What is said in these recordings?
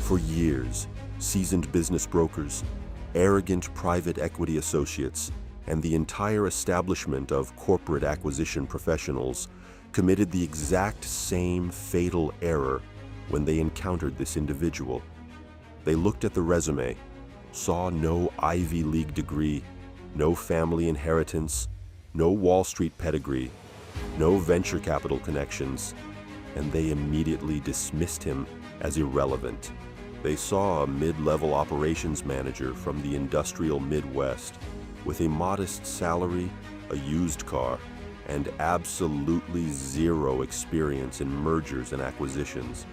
For years, seasoned business brokers, arrogant private equity associates, and the entire establishment of corporate acquisition professionals committed the exact same fatal error when they encountered this individual. They looked at the resume, saw no Ivy League degree, no family inheritance, no Wall Street pedigree, no venture capital connections, and they immediately dismissed him as irrelevant. They saw a mid-level operations manager from the industrial Midwest with a modest salary, a used car, and absolutely zero experience in mergers and acquisitions.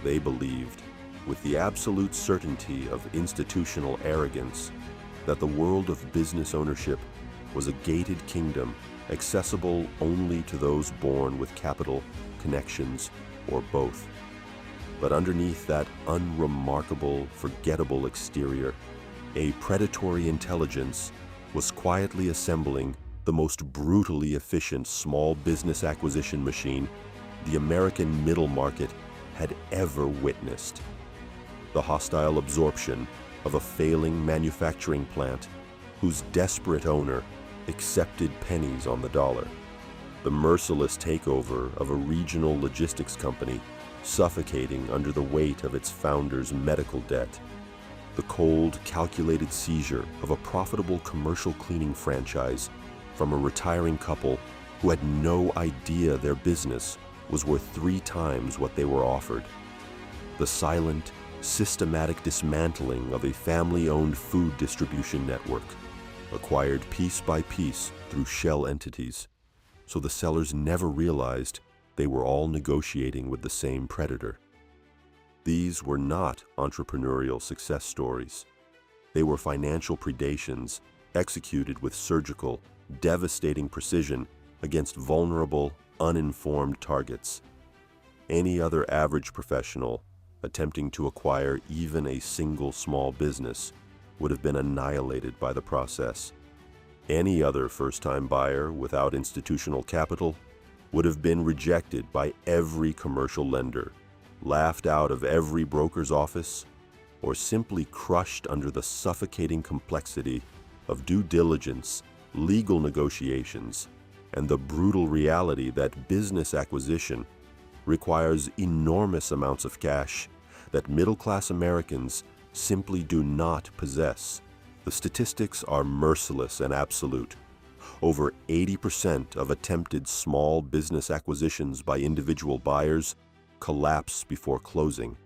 They believed, with the absolute certainty of institutional arrogance, that the world of business ownership was a gated kingdom accessible only to those born with capital, connections, or both. But underneath that unremarkable, forgettable exterior, a predatory intelligence was quietly assembling the most brutally efficient small business acquisition machine the American middle market had ever witnessed. The hostile absorption of a failing manufacturing plant whose desperate owner accepted pennies on the dollar. The merciless takeover of a regional logistics company suffocating under the weight of its founder's medical debt. The cold, calculated seizure of a profitable commercial cleaning franchise from a retiring couple who had no idea their business was worth 3 times what they were offered. The silent, systematic dismantling of a family-owned food distribution network, acquired piece by piece through shell entities, so the sellers never realized they were all negotiating with the same predator. These were not entrepreneurial success stories. They were financial predations executed with surgical, devastating precision against vulnerable, uninformed targets. Any other average professional attempting to acquire even a single small business would have been annihilated by the process. Any other first-time buyer without institutional capital would have been rejected by every commercial lender, laughed out of every broker's office, or simply crushed under the suffocating complexity of due diligence, legal negotiations, and the brutal reality that business acquisition requires enormous amounts of cash that middle-class Americans simply do not possess. The statistics are merciless and absolute. Over 80% of attempted small business acquisitions by individual buyers collapse before closing.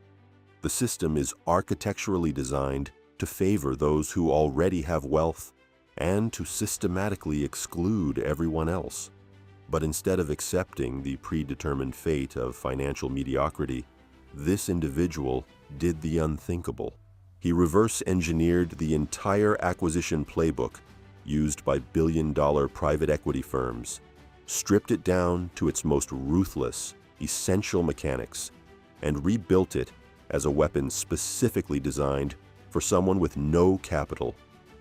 The system is architecturally designed to favor those who already have wealth and to systematically exclude everyone else. But instead of accepting the predetermined fate of financial mediocrity, this individual did the unthinkable. He reverse-engineered the entire acquisition playbook used by billion-dollar private equity firms, stripped it down to its most ruthless, essential mechanics, and rebuilt it as a weapon specifically designed for someone with no capital,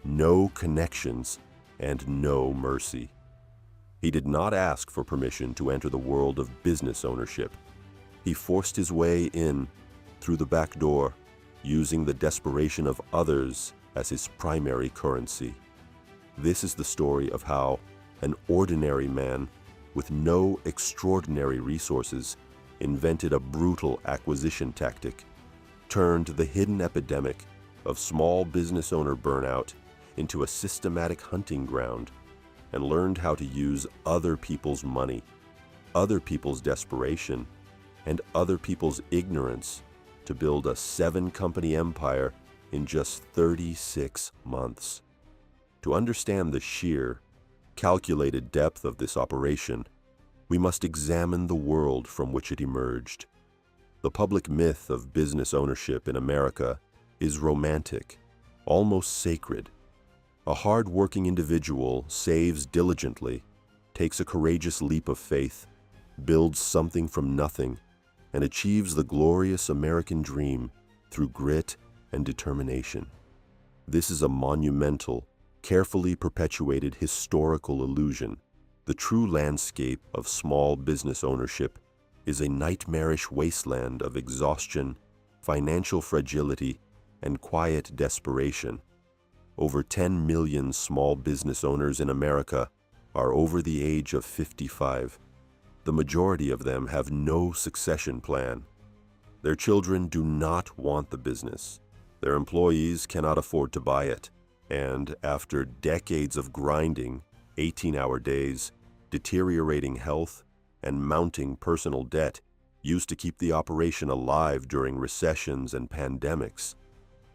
no connections, and no mercy. He did not ask for permission to enter the world of business ownership. He forced his way in through the back door, using the desperation of others as his primary currency. This is the story of how an ordinary man with no extraordinary resources invented a brutal acquisition tactic, turned the hidden epidemic of small business owner burnout into a systematic hunting ground, and learned how to use other people's money, other people's desperation, and other people's ignorance to build a 7-company empire in just 36 months. To understand the sheer, calculated depth of this operation, we must examine the world from which it emerged. The public myth of business ownership in America is romantic, almost sacred. A hard-working individual saves diligently, takes a courageous leap of faith, builds something from nothing, and achieves the glorious American dream through grit and determination. This is a monumental, carefully perpetuated historical illusion. The true landscape of small business ownership is a nightmarish wasteland of exhaustion, financial fragility, and quiet desperation. Over 10 million small business owners in America are over the age of 55. The majority of them have no succession plan. Their children do not want the business. Their employees cannot afford to buy it. And after decades of grinding, 18-hour days, deteriorating health, and mounting personal debt used to keep the operation alive during recessions and pandemics,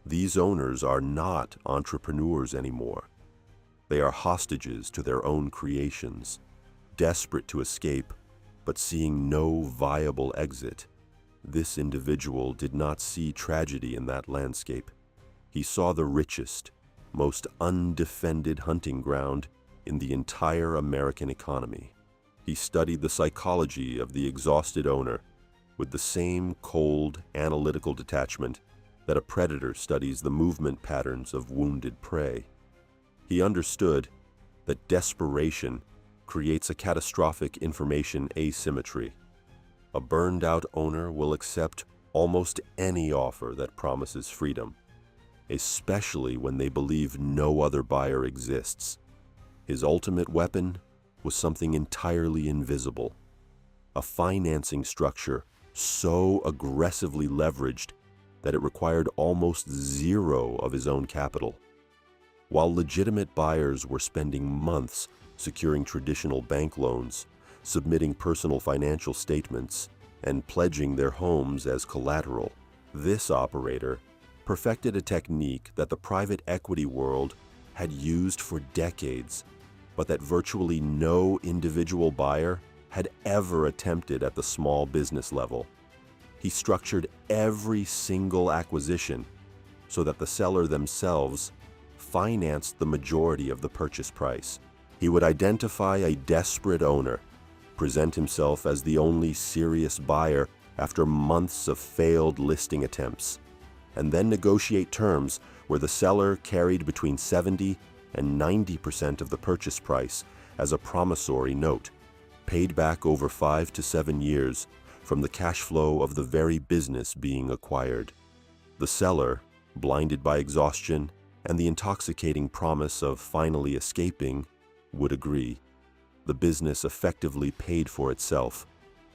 these owners are not entrepreneurs anymore. They are hostages to their own creations, desperate to escape, but seeing no viable exit. This individual did not see tragedy in that landscape. He saw the richest, most undefended hunting ground in the entire American economy. He studied the psychology of the exhausted owner with the same cold, analytical detachment that a predator studies the movement patterns of wounded prey. He understood that desperation creates a catastrophic information asymmetry. A burned-out owner will accept almost any offer that promises freedom, especially when they believe no other buyer exists. His ultimate weapon was something entirely invisible, a financing structure so aggressively leveraged that it required almost zero of his own capital. While legitimate buyers were spending months securing traditional bank loans, submitting personal financial statements, and pledging their homes as collateral, this operator perfected a technique that the private equity world had used for decades, but that virtually no individual buyer had ever attempted at the small business level. He structured every single acquisition so that the seller themselves financed the majority of the purchase price. He would identify a desperate owner, present himself as the only serious buyer after months of failed listing attempts, and then negotiate terms where the seller carried between 70 and 90% of the purchase price as a promissory note, paid back over 5 to 7 years from the cash flow of the very business being acquired. The seller, blinded by exhaustion and the intoxicating promise of finally escaping, would agree. The business effectively paid for itself.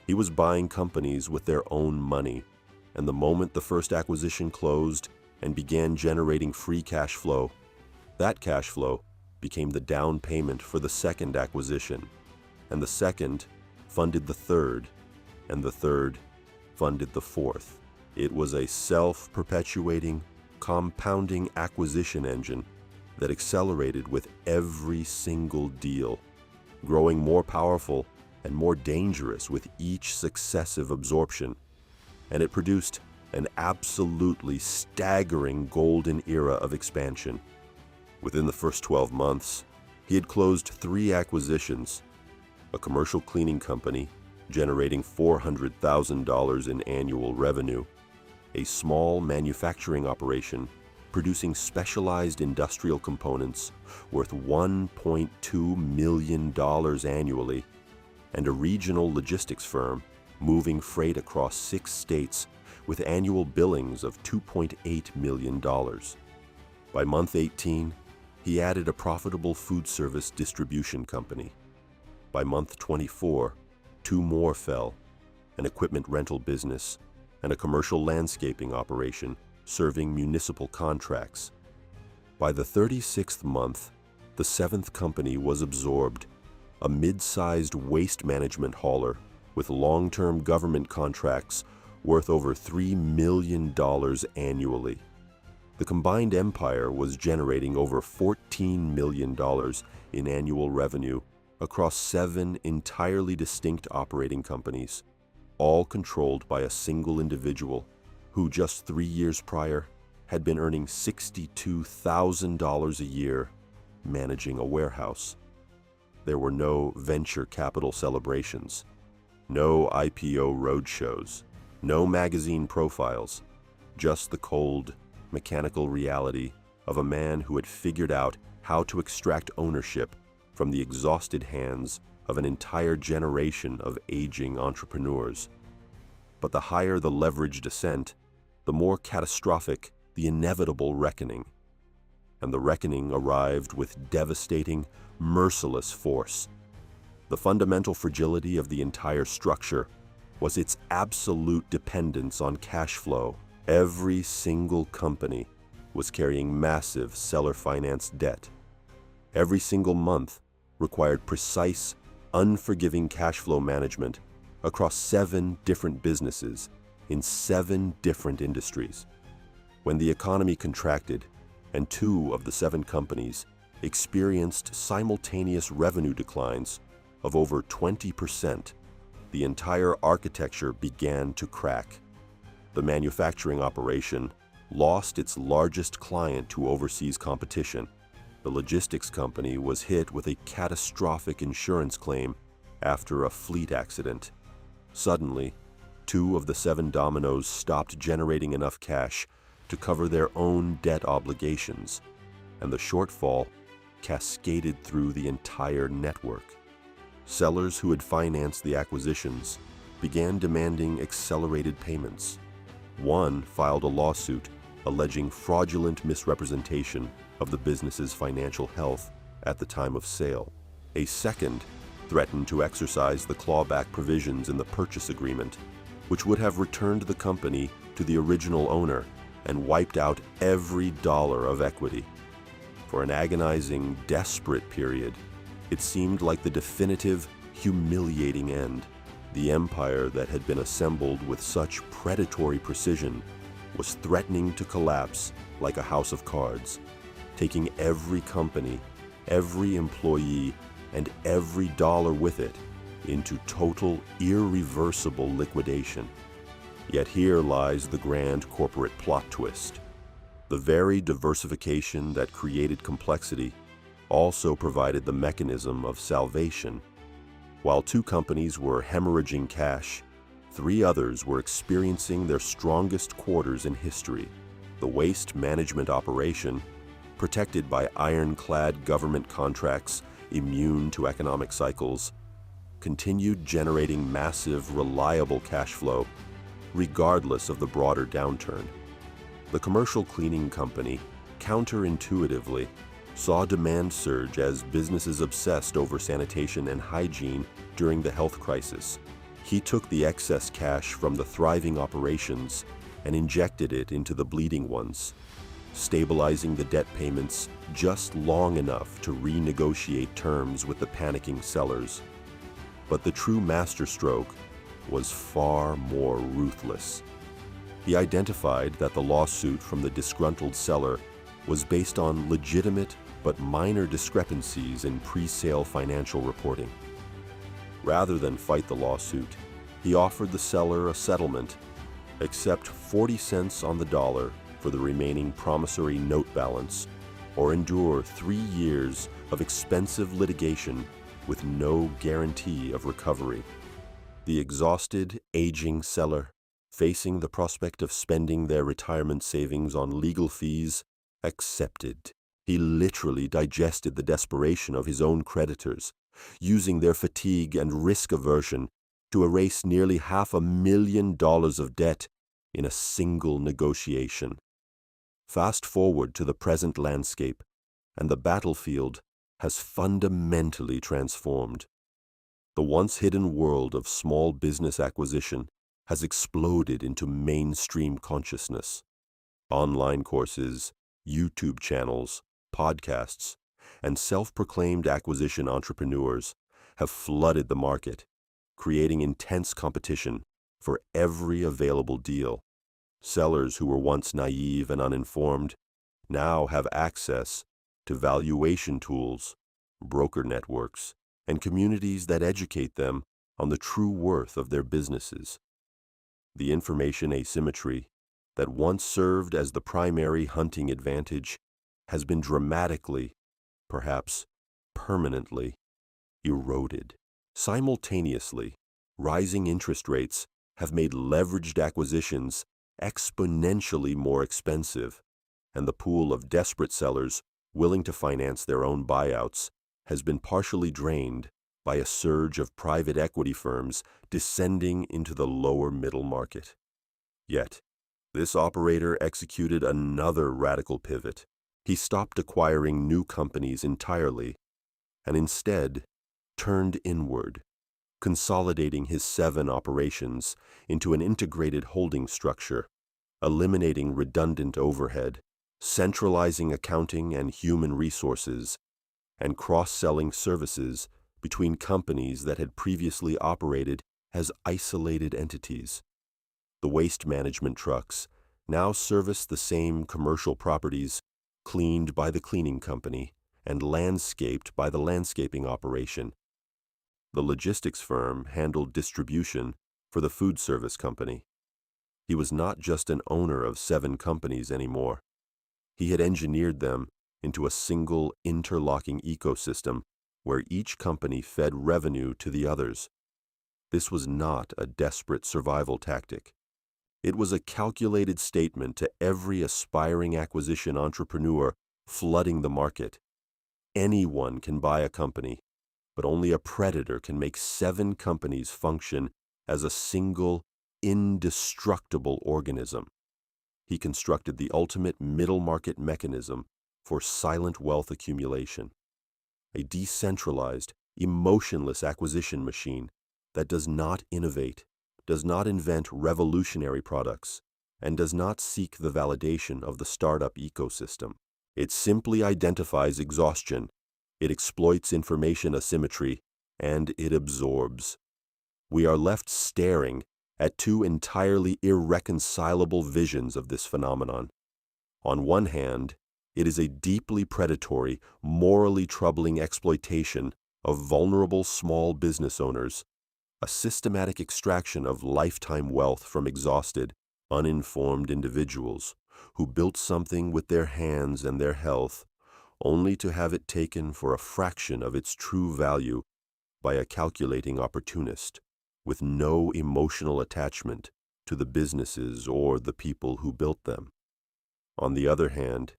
He was buying companies with their own money, and the moment the first acquisition closed and began generating free cash flow, that cash flow became the down payment for the second acquisition, and the second funded the third, and the third funded the fourth. It was a self-perpetuating, compounding acquisition engine that accelerated with every single deal, growing more powerful and more dangerous with each successive absorption. And it produced an absolutely staggering golden era of expansion. Within the first 12 months, he had closed 3 acquisitions: a commercial cleaning company generating $400,000 in annual revenue, a small manufacturing operation producing specialized industrial components worth $1.2 million annually, and a regional logistics firm moving freight across 6 states with annual billings of $2.8 million. By month 18, he added a profitable food service distribution company. By month 24, 2 more fell: an equipment rental business and a commercial landscaping operation serving municipal contracts. By the 36th month, the 7th company was absorbed, a mid-sized waste management hauler with long-term government contracts worth over $3 million annually. The combined empire was generating over $14 million in annual revenue across 7 entirely distinct operating companies, all controlled by a single individual who just 3 years prior had been earning $62,000 a year managing a warehouse. There were no venture capital celebrations, no IPO roadshows, no magazine profiles, just the cold, mechanical reality of a man who had figured out how to extract ownership from the exhausted hands of an entire generation of aging entrepreneurs. But the higher the leverage descent, the more catastrophic the inevitable reckoning. And the reckoning arrived with devastating, merciless force. The fundamental fragility of the entire structure was its absolute dependence on cash flow. Every single company was carrying massive seller-financed debt. Every single month required precise, unforgiving cash flow management across 7 different businesses in 7 different industries. When the economy contracted and 2 of the 7 companies experienced simultaneous revenue declines of over 20%, the entire architecture began to crack. The manufacturing operation lost its largest client to overseas competition. The logistics company was hit with a catastrophic insurance claim after a fleet accident. Suddenly, 2 of the 7 dominoes stopped generating enough cash to cover their own debt obligations, and the shortfall cascaded through the entire network. Sellers who had financed the acquisitions began demanding accelerated payments. One filed a lawsuit alleging fraudulent misrepresentation of the business's financial health at the time of sale. A second threatened to exercise the clawback provisions in the purchase agreement, which would have returned the company to the original owner and wiped out every dollar of equity. For an agonizing, desperate period, it seemed like the definitive, humiliating end. The empire that had been assembled with such predatory precision was threatening to collapse like a house of cards, taking every company, every employee, and every dollar with it into total, irreversible liquidation. Yet here lies the grand corporate plot twist. The very diversification that created complexity also provided the mechanism of salvation. While 2 companies were hemorrhaging cash, 3 others were experiencing their strongest quarters in history. The waste management operation, protected by ironclad government contracts immune to economic cycles, continued generating massive, reliable cash flow, regardless of the broader downturn. The commercial cleaning company, counterintuitively, saw demand surge as businesses obsessed over sanitation and hygiene during the health crisis. He took the excess cash from the thriving operations and injected it into the bleeding ones, stabilizing the debt payments just long enough to renegotiate terms with the panicking sellers. But the true masterstroke was far more ruthless. He identified that the lawsuit from the disgruntled seller was based on legitimate but minor discrepancies in pre-sale financial reporting. Rather than fight the lawsuit, he offered the seller a settlement, accept 40 cents on the dollar for the remaining promissory note balance, or endure 3 years of expensive litigation with no guarantee of recovery. The exhausted, aging seller, facing the prospect of spending their retirement savings on legal fees, accepted. He literally digested the desperation of his own creditors, using their fatigue and risk aversion to erase nearly $500,000 of debt in a single negotiation. Fast forward to the present landscape, and the battlefield has fundamentally transformed. The once hidden world of small business acquisition has exploded into mainstream consciousness. Online courses, YouTube channels, podcasts, and self-proclaimed acquisition entrepreneurs have flooded the market, creating intense competition for every available deal. Sellers who were once naive and uninformed now have access to valuation tools, broker networks, and communities that educate them on the true worth of their businesses. The information asymmetry that once served as the primary hunting advantage has been dramatically, perhaps permanently, eroded. Simultaneously, rising interest rates have made leveraged acquisitions exponentially more expensive, and the pool of desperate sellers willing to finance their own buyouts has been partially drained by a surge of private equity firms descending into the lower middle market. Yet, This operator executed another radical pivot. He stopped acquiring new companies entirely and instead turned inward, consolidating his 7 operations into an integrated holding structure, eliminating redundant overhead, centralizing accounting and human resources, and cross-selling services between companies that had previously operated as isolated entities. The waste management trucks now service the same commercial properties cleaned by the cleaning company and landscaped by the landscaping operation. The logistics firm handled distribution for the food service company. He was not just an owner of 7 companies anymore. He had engineered them into a single interlocking ecosystem where each company fed revenue to the others. This was not a desperate survival tactic. It was a calculated statement to every aspiring acquisition entrepreneur flooding the market. Anyone can buy a company, but only a predator can make 7 companies function as a single, indestructible organism. He constructed the ultimate middle market mechanism for silent wealth accumulation, a decentralized, emotionless acquisition machine that does not innovate, does not invent revolutionary products, and does not seek the validation of the startup ecosystem. It simply identifies exhaustion, it exploits information asymmetry, and it absorbs. We are left staring at 2 entirely irreconcilable visions of this phenomenon. On one hand, it is a deeply predatory, morally troubling exploitation of vulnerable small business owners, a systematic extraction of lifetime wealth from exhausted, uninformed individuals who built something with their hands and their health, only to have it taken for a fraction of its true value by a calculating opportunist with no emotional attachment to the businesses or the people who built them. On the other hand,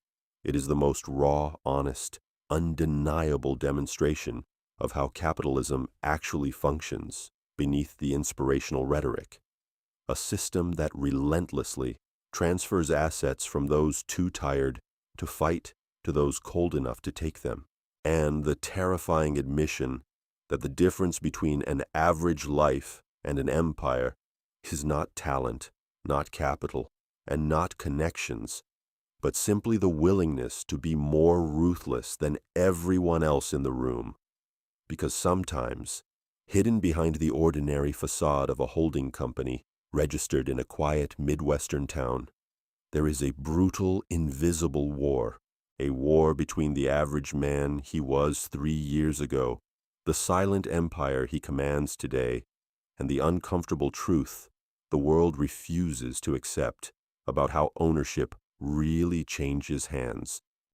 it is the most raw, honest, undeniable demonstration of how capitalism actually functions beneath the inspirational rhetoric, a system that relentlessly transfers assets from those too tired to fight to those cold enough to take them, and the terrifying admission that the difference between an average life and an empire is not talent, not capital, and not connections, but simply the willingness to be more ruthless than everyone else in the room. Because sometimes, hidden behind the ordinary facade of a holding company registered in a quiet Midwestern town, there is a brutal, invisible war, a war between the average man he was 3 years ago, the silent empire he commands today, and the uncomfortable truth the world refuses to accept about how ownership really changes hands.